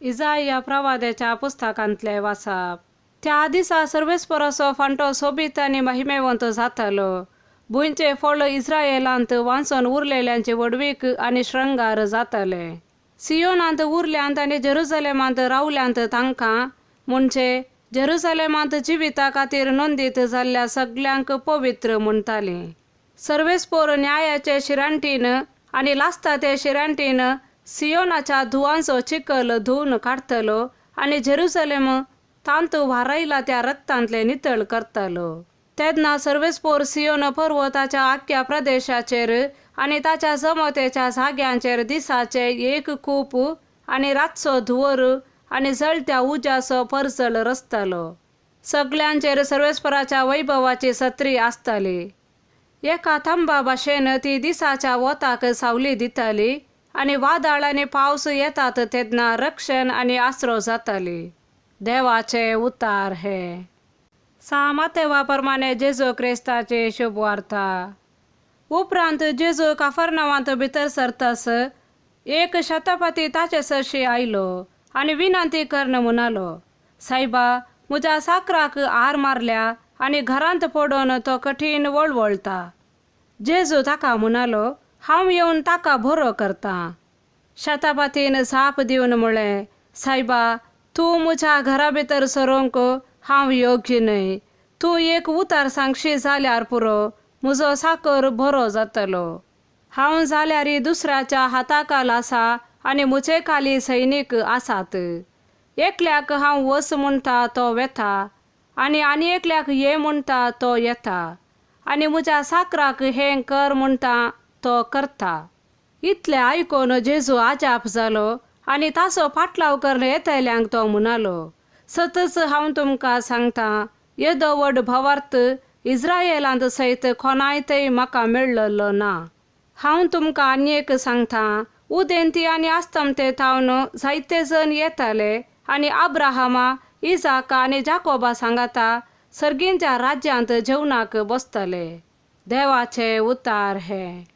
इजाया प्रवाद्याच्या पुस्तकांतले वाचप. त्या दिसा सर्वेस्पराचो फांटो सोबीत आनी महिमेवंत जातालो. भुंयचे फळ इस्रायेलांत वांचून उरलेल्यांचे वडवीक आनी श्रृंगार जाताले. सियोनांत उरल्यांत आनी जेरुसलेमांत रावल्यांत तांकां, म्हणजे जेरुसलेमांत जिविता खातीर नोंदीत जाल्ल्या सगळ्यांक पवित्र म्हणटाली. सर्वेस्पर न्यायाचे शिरांटीन आनी लासता ते शिरांटीन सियोनाच्या धुवांचो चिखल धुवन काडतलो आनी जेरुसलेम तांतू व्हारयला त्या रक्तांतले नितळ करतलो. तेन्ना सर्वेस्पर सियोन पर्वताच्या आख्या प्रदेशाचेर आनी ताच्या जमतेच्या जाग्यांचेर दिसाचे एक खूप आनी रातचो धुवर आनी जळत्या उज्याचो परजळ रचतलो. सगळ्यांचेर सर्वेस्पराच्या वैभवाची सत्री आसतली. एका थंबा भाशेन ती दिसाच्या वताक सावली दिताली आनी वादळ आनी पावस येतात तेन्ना रक्षण आनी आसरो जाताली. देवाचे उतार हे. सामातेवा प्रमाणे जेजू क्रिस्ताची शुभ वार्ता. उपरांत जेजू काफरनावांत भितर सरतास एक शतपती ताचे सरशी आयलो आनी विनंती करन म्हणालो, सायबा, म्हज्या साकराक आर मारल्या आनी घरांत पडून तो कठीण वळवळता. जेजू ताका म्हणालो, हांव येवन ताका बरो करतां. शतपतीन जाप दिवन म्हळें, सायबा, तूं म्हज्या घरा भितर सरोंक हांव योग्य न्हय. तूं एक उतार सांगशी जाल्यार पुरो, म्हजो साकर बरो जातलो. हांव जाल्यार दुसऱ्याच्या हाताखाल आसा आनी म्हजे खाली सैनीक आसात. एकल्याक हांव वच म्हणटा तो वेता आनी एकल्याक ये म्हणटा तो येता आनी म्हज्या साकराक हें कर म्हणटा तो करता. इतलें आयकून जेजू आजाप जालो आनी ताचो फाटलाव करून येतल्यांक तो म्हणालो, सतच हांव तुमकां सांगतां, येदो व्हड भावार्थ इस्रायेलांत सयत कोणायतय म्हाका मेळ्ळलो ना. हांव तुमकां आनीक सांगतां, उदेंती आनी आस्तमते थावन जायते जण येताले आनी अब्राहमा, इजाका आनी जाकोबा सांगाता सर्गींच्या राज्यांत जेवणाक बसतले. देवाचे उतार हे.